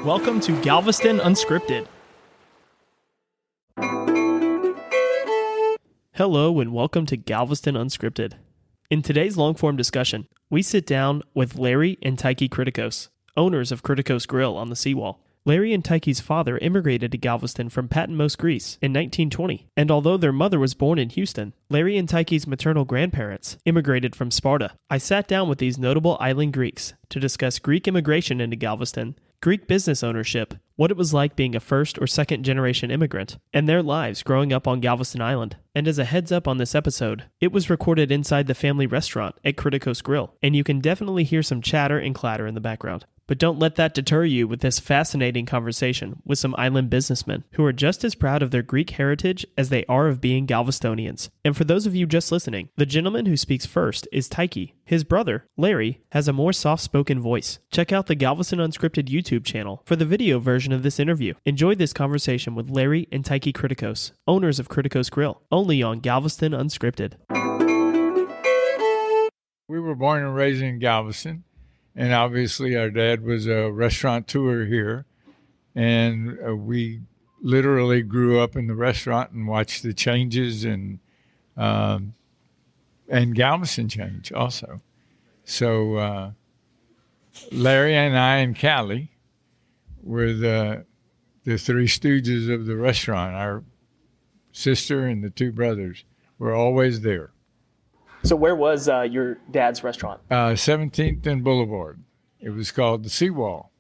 Welcome to Galveston Unscripted. Hello and welcome to Galveston Unscripted. In today's long-form discussion, we sit down with Larry and Tikie Kriticos, owners of Kritikos Grill on the Seawall. Larry and Tikie's father immigrated to Galveston from Patmos, Greece in 1920, and although their mother was born in Houston, Larry and Tikie's maternal grandparents immigrated from Sparta. I sat down with these notable island Greeks to discuss Greek immigration into Galveston, Greek business ownership, what it was like being a first or second generation immigrant, and their lives growing up on Galveston Island. And as a heads up on this episode, it was recorded inside the family restaurant at Kritikos Grill, and you can definitely hear some chatter and clatter in the background. But don't let that deter you with this fascinating conversation with some island businessmen who are just as proud of their Greek heritage as they are of being Galvestonians. And for those of you just listening, the gentleman who speaks first is Tikie. His brother, Larry, has a more soft-spoken voice. Check out the Galveston Unscripted YouTube channel for the video version of this interview. Enjoy this conversation with Larry and Tikie Kriticos, owners of Kritikos Grill, only on Galveston Unscripted. We were born and raised in Galveston. And obviously our dad was a restaurateur here, and we literally grew up in the restaurant and watched the changes and Galveston change also. So Larry and I and Callie were the three stooges of the restaurant. Our sister and the two brothers were always there. So where was your dad's restaurant? 17th and Boulevard. It was called the Seawall.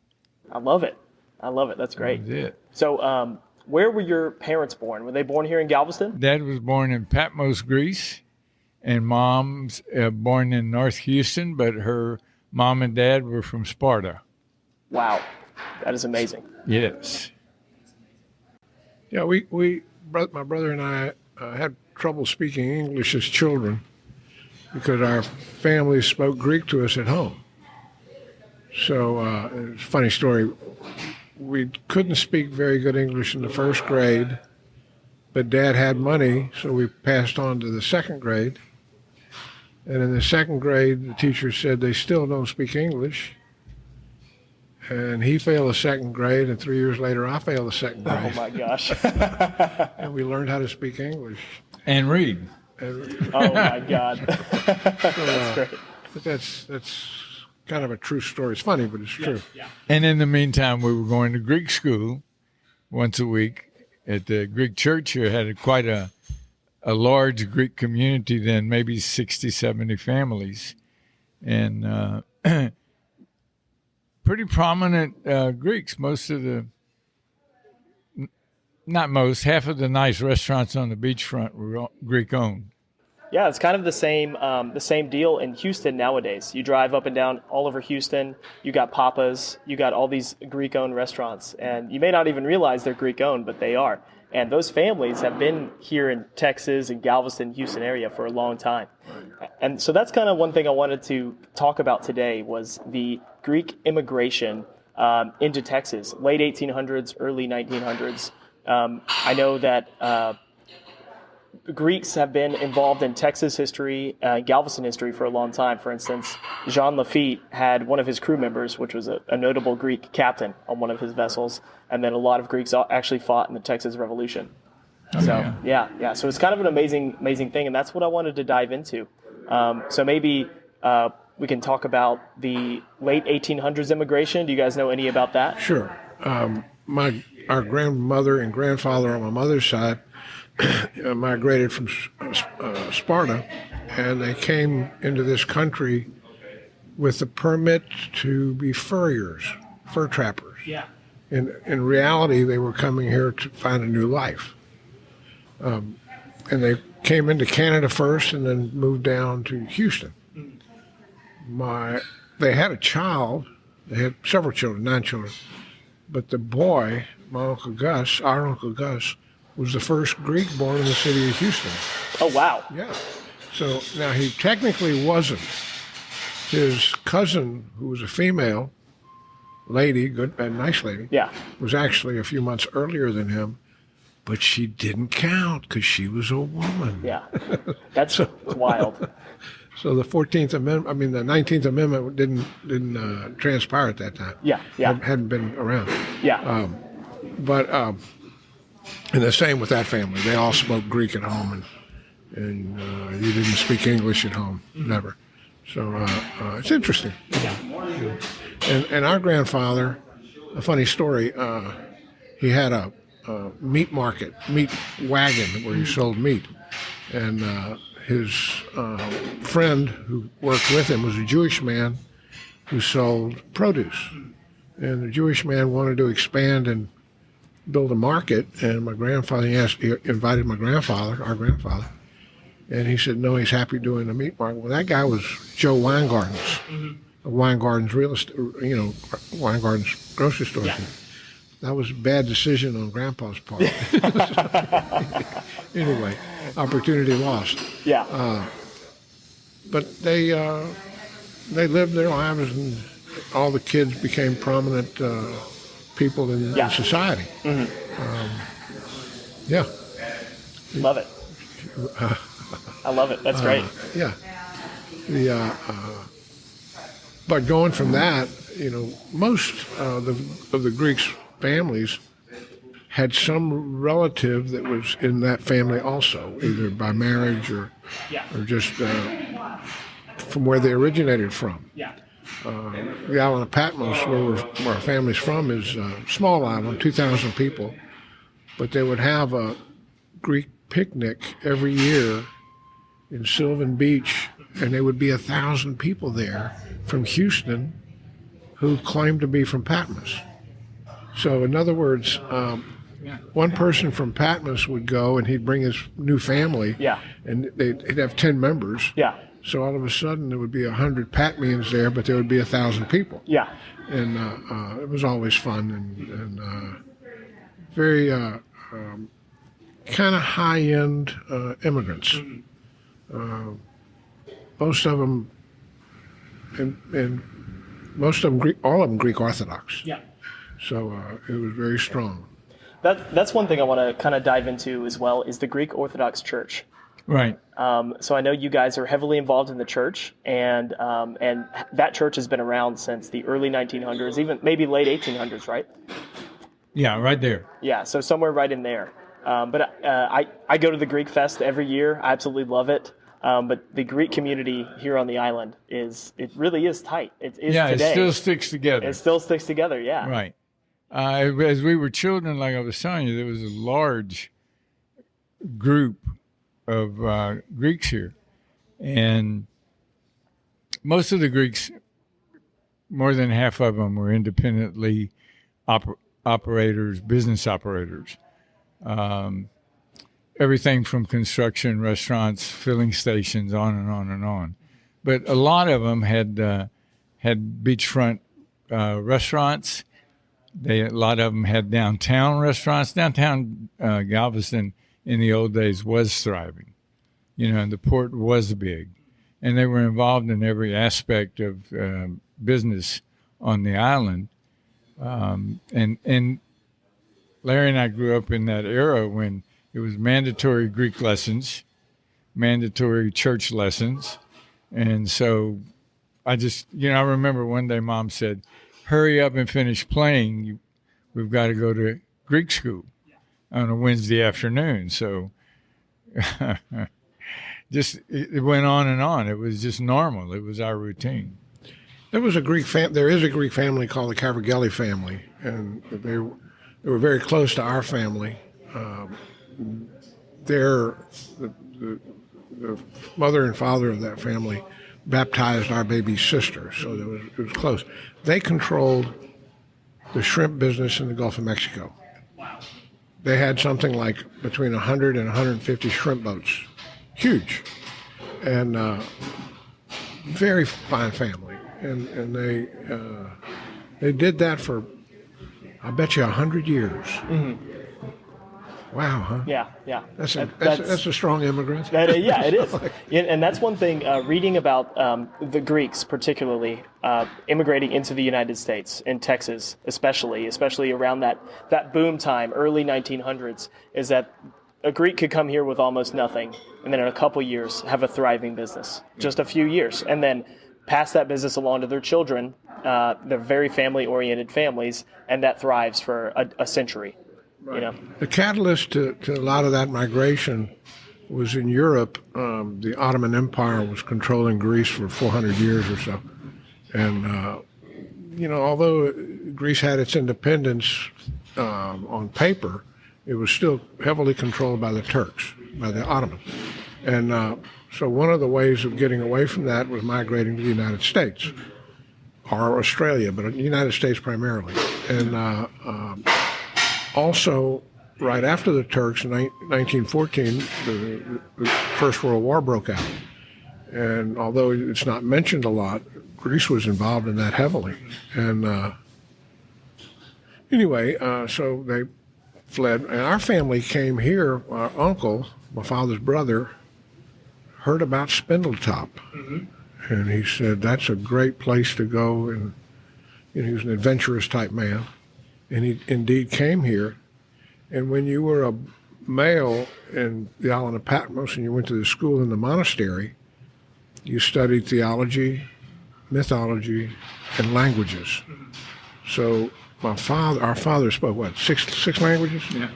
I love it. That's great. That was it. So where were your parents born? Were they born here in Galveston? Dad was born in Patmos, Greece, and Mom's born in North Houston, but her mom and dad were from Sparta. Wow. That is amazing. Yes. Yeah, my brother and I had trouble speaking English as children, because our family spoke Greek to us at home. So it's a funny story. We couldn't speak very good English in the first grade, but Dad had money, so we passed on to the second grade. And in the second grade, the teacher said they still don't speak English. And he failed the second grade, and 3 years later, I failed the second grade. Oh, my gosh. And we learned how to speak English. And read. Oh, my God. That's great. But that's kind of a true story. It's funny, but it's true. Yeah. And in the meantime, we were going to Greek school once a week at the Greek church here. Had quite a large Greek community then, maybe 60, 70 families. And pretty prominent Greeks. Half of the nice restaurants on the beachfront were Greek-owned. Yeah, it's kind of the same deal in Houston nowadays. You drive up and down all over Houston, you got Papa's, you got all these Greek-owned restaurants, and you may not even realize they're Greek-owned, but they are. And those families have been here in Texas and Galveston, Houston area for a long time. And so that's kind of one thing I wanted to talk about today was the Greek immigration into Texas, late 1800s, early 1900s. I know that Greeks have been involved in Texas history, Galveston history for a long time. For instance, Jean Lafitte had one of his crew members, which was a notable Greek captain on one of his vessels, and then a lot of Greeks actually fought in the Texas Revolution. So so it's kind of an amazing thing, and that's what I wanted to dive into. So maybe we can talk about the late 1800s immigration. Do you guys know any about that? Sure. Our grandmother and grandfather on my mother's side migrated from Sparta, and they came into this country with a permit to be fur trappers. Yeah. In reality, they were coming here to find a new life. And they came into Canada first and then moved down to Houston. They had a child. They had several children, 9 children. But the boy, our Uncle Gus, was the first Greek born in the city of Houston. Oh, wow. Yeah. So now he technically wasn't. His cousin, who was a female lady, nice lady, was actually a few months earlier than him, but she didn't count because she was a woman. Yeah. That's wild. So the 14th Amendment, I mean the 19th Amendment didn't transpire at that time. Yeah, yeah, Hadn't been around. yeah. But and the same with that family. They all spoke Greek at home, and you didn't speak English at home, never. So it's interesting. Yeah. And our grandfather, a funny story, he had a meat market, meat wagon where he sold meat. And his friend who worked with him was a Jewish man who sold produce. And the Jewish man wanted to expand and build a market. And my grandfather, he invited my grandfather, our grandfather, and he said, no, he's happy doing the meat market. Well, that guy was Joe Weingarten's, Weingarten's real estate, Weingarten's grocery store. Yeah. That was a bad decision on Grandpa's part. Anyway, opportunity lost. Yeah. But they lived their lives, and all the kids became prominent people in society. Yeah. Love it. I love it. That's great. Yeah. But going from that, most of the Greeks' families had some relative that was in that family also, either by marriage or just from where they originated from. Yeah. The island of Patmos, where our family's from, is a small island, 2,000 people, but they would have a Greek picnic every year in Sylvan Beach, and there would be 1,000 people there from Houston who claimed to be from Patmos. So in other words, one person from Patmos would go and he'd bring his new family, and he'd have 10 members. Yeah. So all of a sudden there would be 100 Patmians there, but there would be 1,000 people. Yeah. And it was always fun and very kind of high-end immigrants. Most of them, and most of them, all of them Greek Orthodox. Yeah. So it was very strong. That's one thing I want to kind of dive into as well is the Greek Orthodox Church. Right. So I know you guys are heavily involved in the church, and that church has been around since the early 1900s, even maybe late 1800s, right? Yeah, right there. Yeah, so somewhere right in there. But I go to the Greek Fest every year. I absolutely love it. But the Greek community here on the island it really is tight. It is today. It still sticks together. It still sticks together, yeah. Right. As we were children, like I was telling you, there was a large group of Greeks here. And most of the Greeks, more than half of them, were independently operators, business operators. Everything from construction, restaurants, filling stations, on and on and on. But a lot of them had beachfront restaurants. A lot of them had downtown restaurants. Downtown Galveston in the old days was thriving, and the port was big. And they were involved in every aspect of business on the island. And Larry and I grew up in that era when it was mandatory Greek lessons, mandatory church lessons. And so I remember one day Mom said, hurry up and finish playing. We've got to go to Greek school on a Wednesday afternoon. So it went on and on. It was just normal. It was our routine. There is a Greek family called the Cavergelli family, and they were very close to our family. The mother and father of that family baptized our baby's sister, so it was close. They controlled the shrimp business in the Gulf of Mexico. Wow. They had something like between 100 and 150 shrimp boats. Huge. And very fine family. And they did that for, I bet you, 100 years. Mm-hmm. Wow, huh? Yeah, yeah. That's a strong immigrant. Yeah, it is. And that's one thing, reading about the Greeks particularly, immigrating into the United States, in Texas especially around that boom time, early 1900s, is that a Greek could come here with almost nothing, and then in a couple years have a thriving business, just a few years, and then pass that business along to their children. They're very family-oriented families, and that thrives for a century. Right. You know, the catalyst to a lot of that migration was in Europe. The Ottoman Empire was controlling Greece for 400 years or so, and although Greece had its independence on paper, it was still heavily controlled by the Turks, by the Ottomans. And so one of the ways of getting away from that was migrating to the United States or Australia, but the United States primarily. And also, right after the Turks in 1914, the First World War broke out. And although it's not mentioned a lot, Greece was involved in that heavily. And anyway, so they fled. And our family came here. Our uncle, my father's brother, heard about Spindletop. Mm-hmm. And he said, that's a great place to go. And he was an adventurous type man. And he indeed came here. And when you were a male in the island of Patmos and you went to the school in the monastery, you studied theology, mythology, and languages. So our father spoke six languages? Yeah.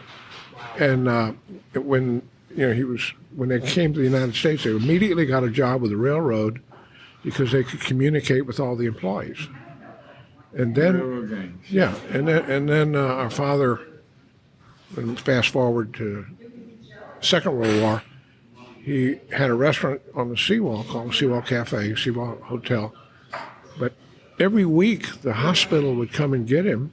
And when they came to the United States, they immediately got a job with the railroad because they could communicate with all the employees. And then, yeah, and then our father, and fast forward to Second World War, he had a restaurant on the Seawall called the Seawall Cafe, Seawall Hotel. But every week, the hospital would come and get him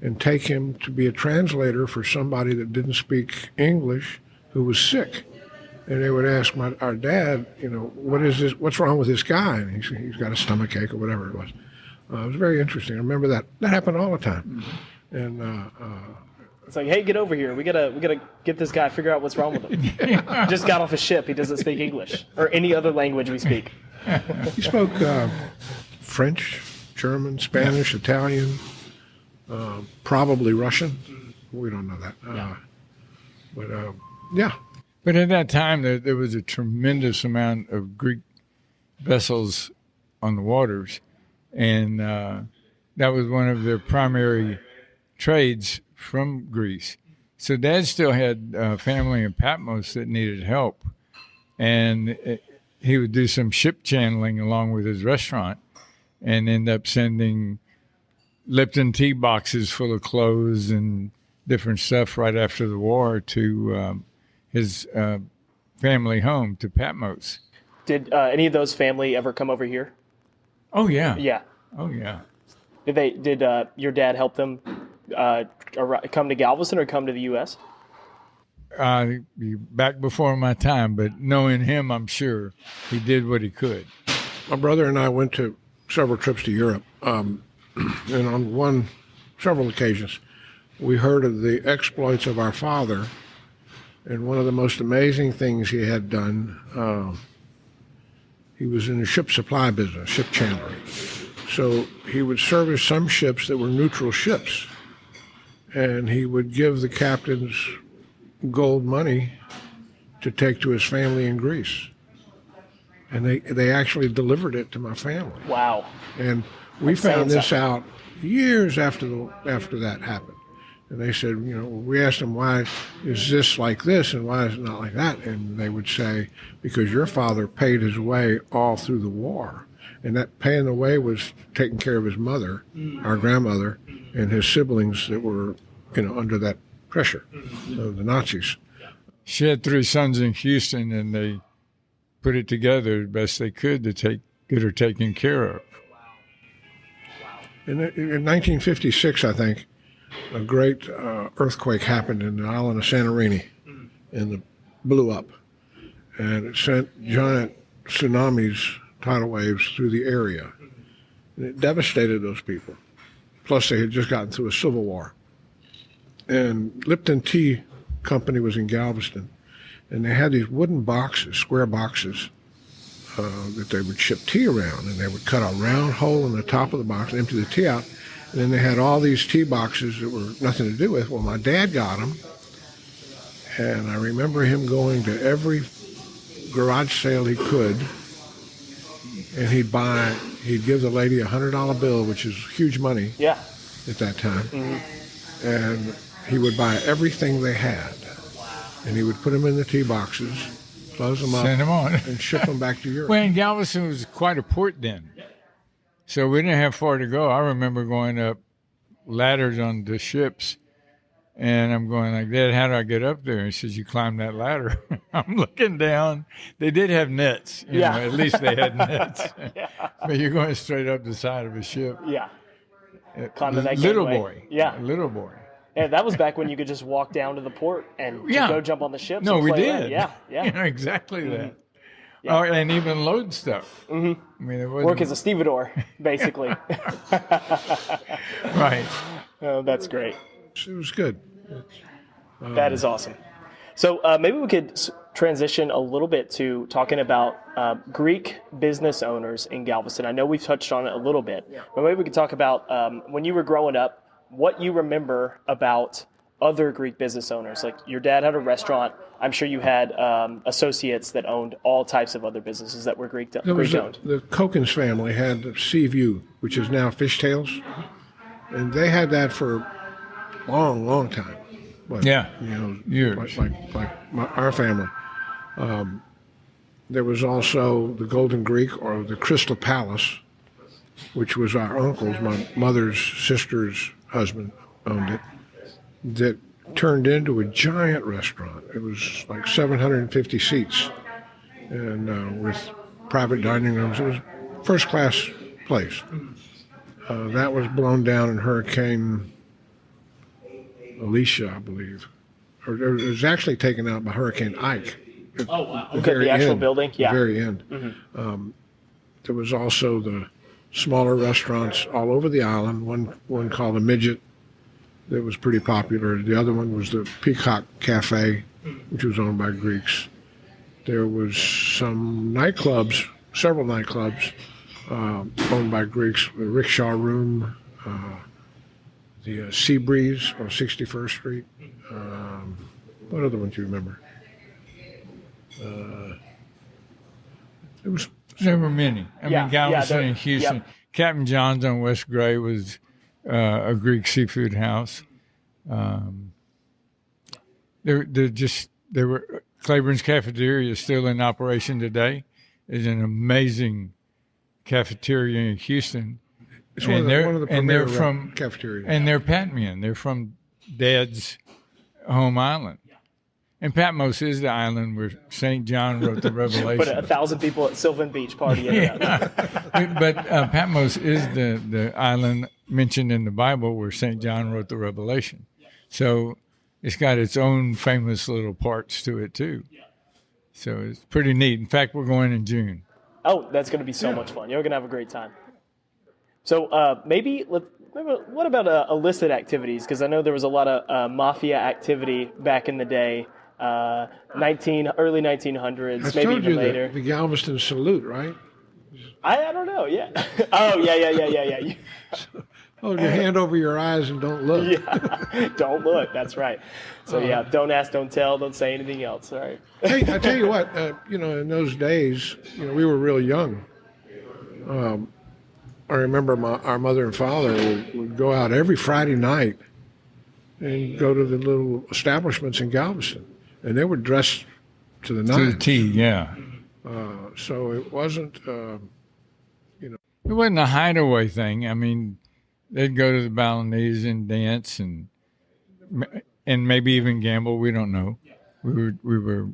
and take him to be a translator for somebody that didn't speak English who was sick. And they would ask our dad, what is this? What's wrong with this guy? And he's got a stomach ache or whatever it was. It was very interesting. I remember that. That happened all the time. Mm-hmm. And it's like, hey, get over here. We gotta get this guy, figure out what's wrong with him. Just got off a ship. He doesn't speak English or any other language we speak. He spoke French, German, Spanish, Italian, probably Russian. We don't know that. But yeah. But at that time, there was a tremendous amount of Greek vessels on the waters, and that was one of their primary trades from Greece. So Dad still had family in Patmos that needed help, and he would do some ship channeling along with his restaurant and end up sending Lipton tea boxes full of clothes and different stuff right after the war to his family home, to Patmos. Did any of those family ever come over here? Oh, yeah. Yeah. Oh, yeah. Did your dad help them come to Galveston or come to the U.S.? Back before my time, but knowing him, I'm sure he did what he could. My brother and I went to several trips to Europe, and on several occasions, we heard of the exploits of our father. And one of the most amazing things he had done, he was in the ship supply business, ship chandlery. So he would service some ships that were neutral ships, and he would give the captains gold money to take to his family in Greece. And they actually delivered it to my family. Wow. And we found this out years after that happened. And they said, we asked them, why is this like this and why is it not like that? And they would say, because your father paid his way all through the war. And that paying the way was taking care of his mother, our grandmother, and his siblings that were, under that pressure of the Nazis. She had 3 sons in Houston, and they put it together the best they could to get her taken care of. In 1956, I think, a great earthquake happened in the island of Santorini, and it blew up. And it sent giant tsunamis, tidal waves, through the area. And it devastated those people. Plus, they had just gotten through a civil war. And Lipton Tea Company was in Galveston, and they had these wooden boxes, square boxes, that they would ship tea around. And they would cut a round hole in the top of the box, empty the tea out, and then they had all these tea boxes that were nothing to do with. Well, my dad got them, And I remember him going to every garage sale he could, and he'd give the lady $100 bill, which is huge money at that time. Mm-hmm. And he would buy everything they had. And he would put them in the tea boxes, close them up, send them on, and ship them back to Europe. Well, and Galveston was quite a port then. So we didn't have far to go. I remember going up ladders on the ships, and I'm going like, Dad, how do I get up there? And he says, you climb that ladder. I'm looking down. They did have nets. You know, at least they had nets. But you're going straight up the side of a ship. Yeah. Climbing that little gateway. boy. Yeah. Little boy. And that was back when you could just walk down to the port and go jump on the ships. No, and we play did. around. Yeah, yeah. You know, exactly Mm-hmm. that. Yeah. Oh, and even load stuff. Mm-hmm. I mean, it wasn't... Work as a stevedore, basically. Right. Oh, that's great. It was good. That is awesome. So maybe we could transition a little bit to talking about Greek business owners in Galveston. I know we've touched on it a little bit, but maybe we could talk about when you were growing up, what you remember about other Greek business owners. Like your dad had a restaurant. I'm sure you had associates that owned all types of other businesses that were Greek owned. The Kokins family had Seaview, which is now Fishtails, and they had that for a long, long time. But, years. Our family. There was also the Golden Greek, or the Crystal Palace, which was our uncle's, my mother's sister's husband owned it, that turned into a giant restaurant. It was like 750 seats, and with private dining rooms. It was a first-class place. That was blown down in Hurricane Alicia, I believe. Or it was actually taken out by Hurricane Ike. Oh, wow. Okay, the actual building? Yeah. The very end. Mm-hmm. There was also the smaller restaurants all over the island, one called the Midget that was pretty popular. The other one was the Peacock Cafe, which was owned by Greeks. There was some nightclubs, several nightclubs owned by Greeks, the Rickshaw Room, the Sea Breeze on 61st Street. What other ones do you remember? There were many. I mean, Galveston and Houston. Yep. Captain John's on West Gray was a Greek seafood house. There were Claiborne's Cafeteria is still in operation today. It's an amazing cafeteria in Houston. It's one of the premier cafeterias. And they're Patmian. They're from Dad's home island. And Patmos is the island where St. John wrote the Revelation. Put 1,000 people at Sylvan Beach partying. But Patmos is the island mentioned in the Bible where St. John wrote the Revelation. So it's got its own famous little parts to it, too. So it's pretty neat. In fact, we're going in June. Oh, that's going to be so much fun. You're going to have a great time. So what about illicit activities? Because I know there was a lot of mafia activity back in the day. Early 1900s, maybe even later. The Galveston salute, right? I don't know. Yeah. Oh yeah. Hold your hand over your eyes and don't look. Yeah, don't look. That's right. So don't ask, don't tell, don't say anything else. All right. I tell you what, in those days, we were real young. I remember our mother and father would go out every Friday night and go to the little establishments in Galveston. And they were dressed to the nines. To the T, yeah. So it wasn't, It wasn't a hideaway thing. I mean, they'd go to the Balinese and dance and maybe even gamble. We don't know. We were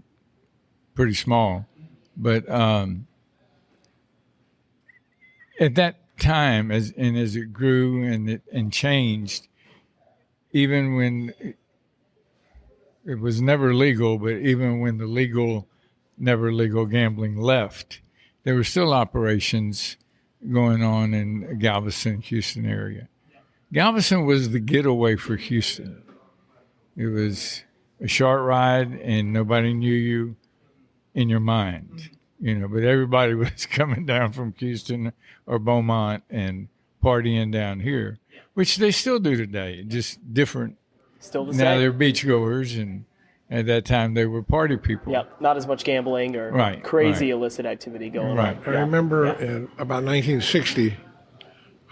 pretty small. But at that time, as it grew and changed, even when it was never legal, but even when the never legal gambling left, there were still operations going on in Galveston, Houston area. Galveston was the getaway for Houston. It was a short ride and nobody knew you in your mind, but everybody was coming down from Houston or Beaumont and partying down here, which they still do today, just different. Still the now same. they're beachgoers and At that time, they were party people. Yep, not as much gambling or Right, crazy right. illicit activity going Right. on. I remember in about 1960,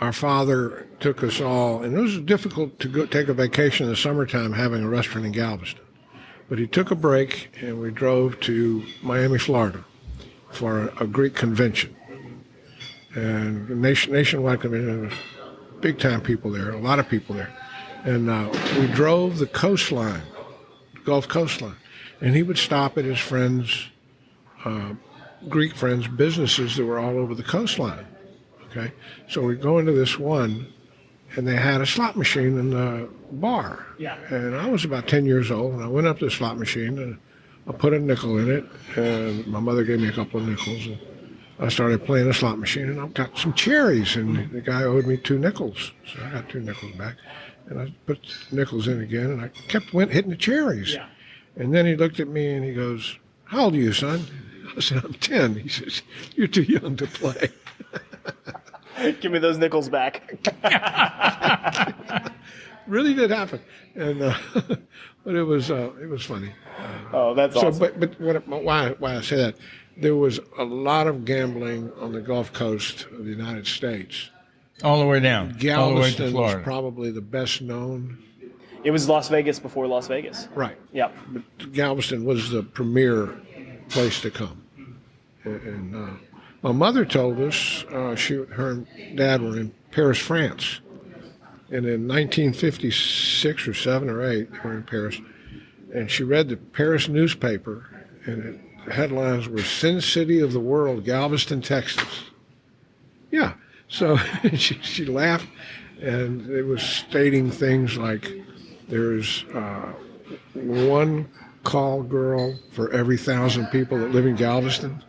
our father took us all, and it was difficult to go take a vacation in the summertime having a restaurant in Galveston. But he took a break, and we drove to Miami, Florida for a Greek convention. And nationwide convention, there was big-time people there, a lot of people there. And we drove the coastline, Gulf coastline. And he would stop at his friends' Greek friends' businesses that were all over the coastline. Okay, so we go into this one, and they had a slot machine in the bar. Yeah. And I was about 10 years old, and I went up to the slot machine, and I put a nickel in it, and my mother gave me a couple of nickels, and I started playing the slot machine, and I got some cherries, and the guy owed me 2 nickels, so I got 2 nickels back, and I put nickels in again, and I kept hitting the cherries. Yeah. And then he looked at me, and he goes, "How old are you, son?" I said, "I'm 10. He says, "You're too young to play." Give me those nickels back. Really did happen, and but it was funny. Oh, that's So, awesome. why I say that? There was a lot of gambling on the Gulf Coast of the United States. All the way down. All the way to Galveston was Florida. probably the best known. It was Las Vegas before Las Vegas. Right. Yep. But Galveston was the premier place to come, and my mother told us her and Dad were in Paris, France, and in 1956 or 7 or 8 they were in Paris, and she read the Paris newspaper, and the headlines were "Sin City of the World, Galveston, Texas." Yeah, so she laughed, and it was stating things like there's one call girl for every 1,000 people that live in Galveston.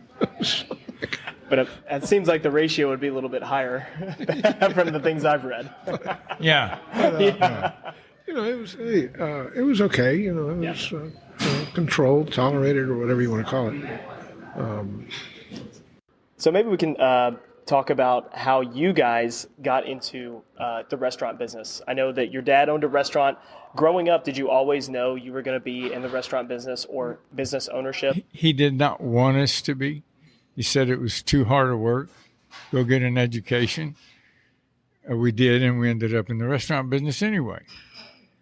But it seems like the ratio would be a little bit higher from the things I've read. Yeah. You know, it was okay. You know, it was controlled, tolerated, or whatever you want to call it. So maybe we can talk about how you guys got into the restaurant business. I know that your dad owned a restaurant. Growing up, did you always know you were going to be in the restaurant business or business ownership? He did not want us to be. He said it was too hard to work. Go get an education. We did, and we ended up in the restaurant business anyway.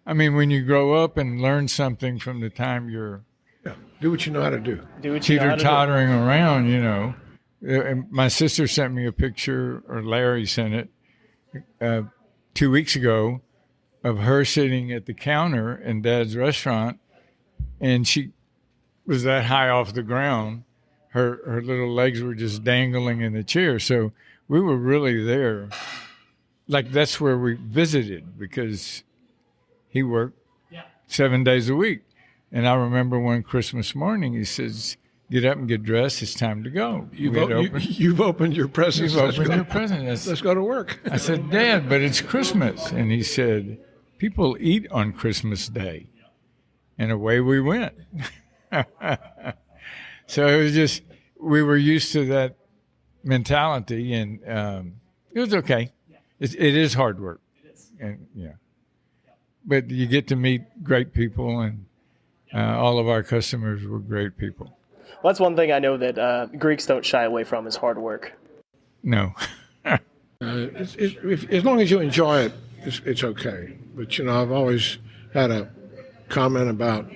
I mean, when you grow up and learn something from the time you're Do what you know how to do. Do what you know how to do. teeter-tottering around, you know. And my sister sent me a picture, or Larry sent it, 2 weeks ago, of her sitting at the counter in Dad's restaurant, and she was that high off the ground. Her little legs were just dangling in the chair. So we were really there. Like, that's where we visited, because he worked 7 days a week. And I remember one Christmas morning, he says, "Get up and get dressed. It's time to go." You've opened your presents. You've opened your present. Let's go to work. I said, "Dad, but it's Christmas." And he said, "People eat on Christmas Day." And away we went. So it was just, we were used to that mentality, and it was okay. It is hard work. It is. And but you get to meet great people, and all of our customers were great people. Well, that's one thing I know that Greeks don't shy away from is hard work. No. As long as you enjoy it, it's okay. But, you know, I've always had a comment about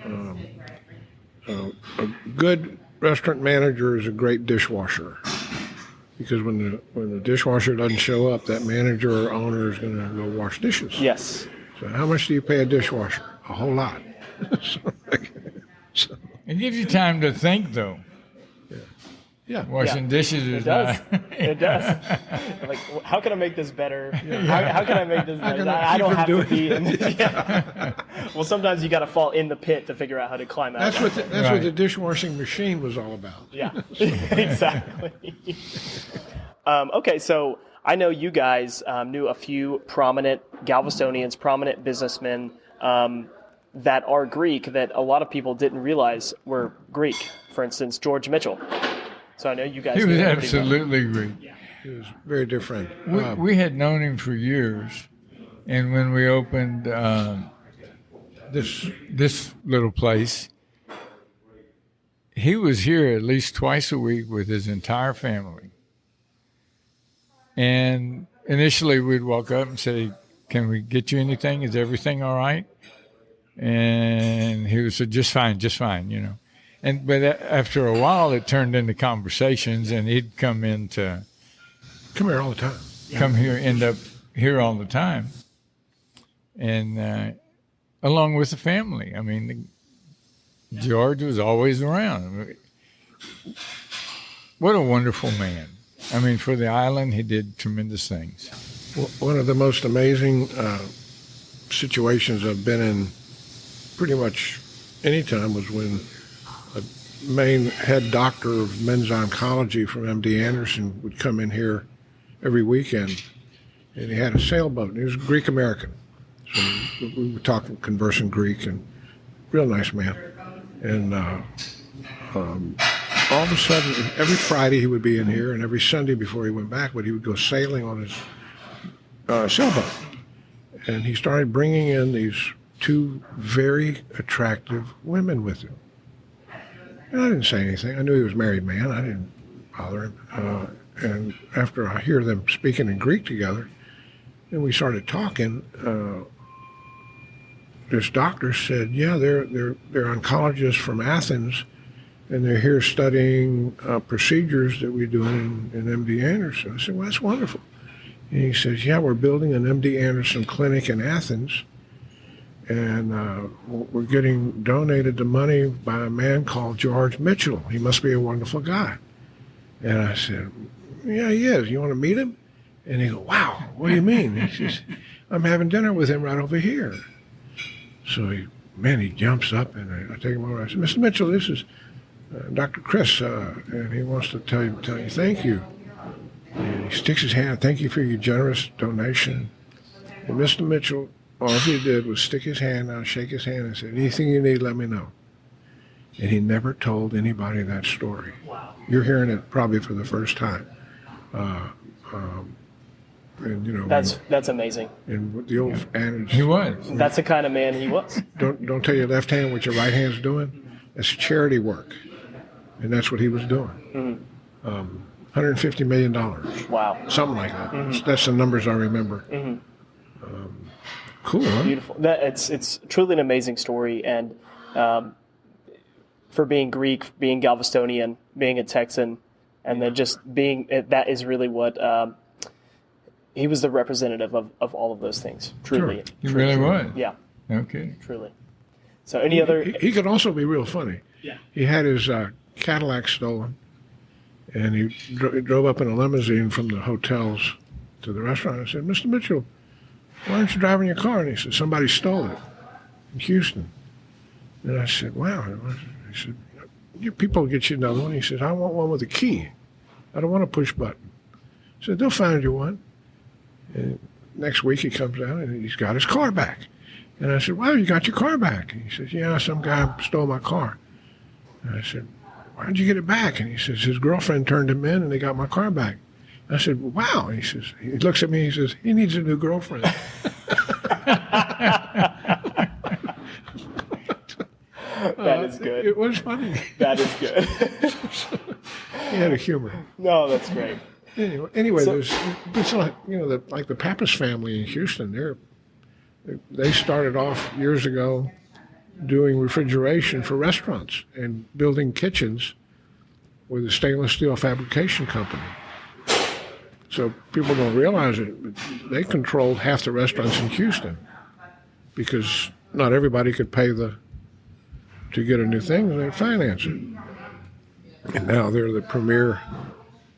a good restaurant manager is a great dishwasher. Because when the dishwasher doesn't show up, that manager or owner is going to go wash dishes. Yes. So how much do you pay a dishwasher? A whole lot. So, It gives you time to think, though. yeah. Washing dishes is It does. not. It does. Like, how can I make this better? How can I make this better? can I I keep don't from have to doing be in. Well, sometimes you got to fall in the pit to figure out how to climb out. That's what Right. what the dishwashing machine was all about. Yeah, exactly. Okay, so I know you guys knew a few prominent Galvestonians, prominent businessmen that are Greek that a lot of people didn't realize were Greek. For instance, George Mitchell. So I know you guys. He knew was him pretty well. absolutely great. He was a very dear friend. We had known him for years, and when we opened this little place, he was here at least twice a week with his entire family. And initially we'd walk up and say, "Can we get you anything? Is everything all right?" And he would say, just fine, you know. But after a while, it turned into conversations, and he'd come here all the time. End up here all the time. And along with the family. I mean, George was always around. What a wonderful man. I mean, for the island, he did tremendous things. One of the most amazing situations I've been in pretty much any time was when a main head doctor of men's oncology from MD Anderson would come in here every weekend, and he had a sailboat, and he was Greek American. So we were talking, conversing Greek, and real nice man. And all of a sudden, every Friday he would be in here, and every Sunday before he went back, but he would go sailing on his sailboat. And he started bringing in these two very attractive women with him. And I didn't say anything. I knew he was a married man. I didn't bother him. And after I hear them speaking in Greek together, and we started talking, this doctor said, "Yeah, they're oncologists from Athens, and they're here studying procedures that we do in MD Anderson." I said, "Well, that's wonderful." And he says, "Yeah, we're building an MD Anderson clinic in Athens, and we're getting donated the money by a man called George Mitchell. He must be a wonderful guy." And I said, "Yeah, he is. You want to meet him?" And he goes, "Wow, what do you mean?" He says, "I'm having dinner with him right over here." So he jumps up, and I take him over. I said, "Mr. Mitchell, this is Dr. Chris, and he wants to tell you thank you." And he sticks his hand, "Thank you for your generous donation." And Mr. Mitchell, all he did was stick his hand out, shake his hand, and said, "Anything you need, let me know." And he never told anybody that story. Wow. You're hearing it probably for the first time. And you know, That's amazing. And the old adage, He was. That's the kind of man he was. Don't tell your left hand what your right hand's doing. That's charity work, and that's what he was doing. Mm-hmm. $150 million. Wow. Something like that. Mm-hmm. That's the numbers I remember. Mm-hmm. Cool, huh? Beautiful. It's truly an amazing story, and for being Greek, being Galvestonian, being a Texan, and then just being that is really what he was the representative of all of those things. Truly, Sure. He really was. Yeah. Okay. Truly. So, any other? He could also be real funny. Yeah. He had his Cadillac stolen, and he drove up in a limousine from the hotels to the restaurant. I said, "Mr. Mitchell, why aren't you driving your car?" And he said, "Somebody stole it in Houston." And I said, "Wow." He said, "Your people will get you another one." He said, "I want one with a key. I don't want a push button." I said, "They'll find you one." And next week he comes out and he's got his car back. And I said, "Wow, you got your car back?" And he says, "Yeah, some guy stole my car." And I said, "Why'd you get it back?" And he says, "His girlfriend turned him in and they got my car back." I said, "Wow." And he says, he looks at me and he says, "He needs a new girlfriend." That is good. It was funny. That is good. He had a humor. No, that's great. Anyway, So- it's like, you know, like the Pappas family in Houston. They started off years ago doing refrigeration for restaurants and building kitchens with a stainless steel fabrication company. So people don't realize it, but they controlled half the restaurants in Houston because not everybody could pay to get a new thing, and they'd finance it. And now they're the premier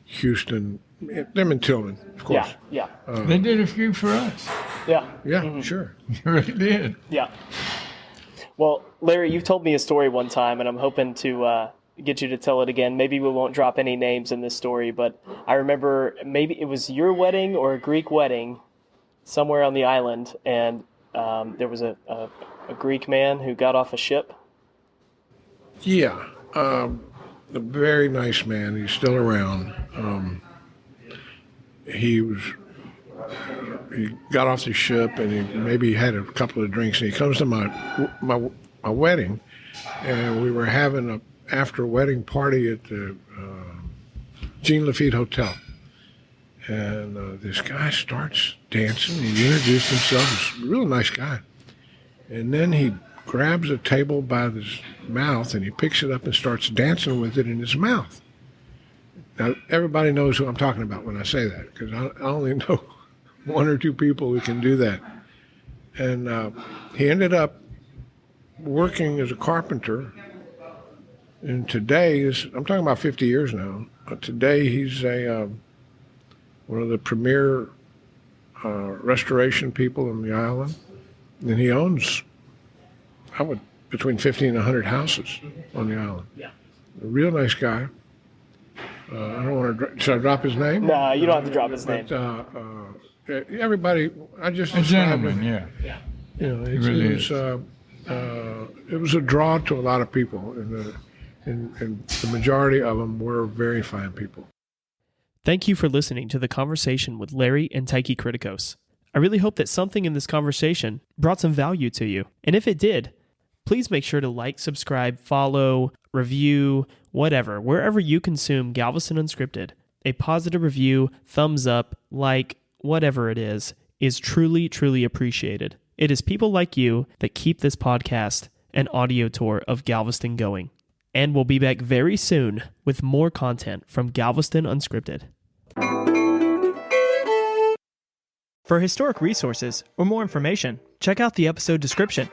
Houston. Them in Tillman, of course. Yeah. They did a few for us. Yeah. Yeah, sure. They really did. Yeah. Well, Larry, you've told me a story one time, and I'm hoping to get you to tell it again. Maybe we won't drop any names in this story, but I remember maybe it was your wedding or a Greek wedding somewhere on the island, and there was a Greek man who got off a ship. Yeah, a very nice man. He's still around. He got off the ship and he maybe had a couple of drinks, and he comes to my wedding, and we were having after wedding party at the Jean Lafitte Hotel. And this guy starts dancing. He introduced himself. He's a real nice guy. And then he grabs a table by his mouth and he picks it up and starts dancing with it in his mouth. Now, everybody knows who I'm talking about when I say that, because I only know one or two people who can do that. And he ended up working as a carpenter. And today, I'm talking about 50 years now. Today, he's one of the premier restoration people in the island. And he owns, between 50 and 100 houses on the island. Yeah. A real nice guy. I don't want to. Should I drop his name? No, you don't have to drop his name. Everybody, I just A described gentleman, him. yeah. You know, really it was a draw to a lot of people, and the majority of them were very fine people. Thank you for listening to the conversation with Larry and Tikie Kriticos. I really hope that something in this conversation brought some value to you. And if it did, please make sure to like, subscribe, follow, review, whatever, wherever you consume Galveston Unscripted. A positive review, thumbs up, like, whatever it is truly, truly appreciated. It is people like you that keep this podcast and audio tour of Galveston going. And we'll be back very soon with more content from Galveston Unscripted. For historic resources or more information, check out the episode description.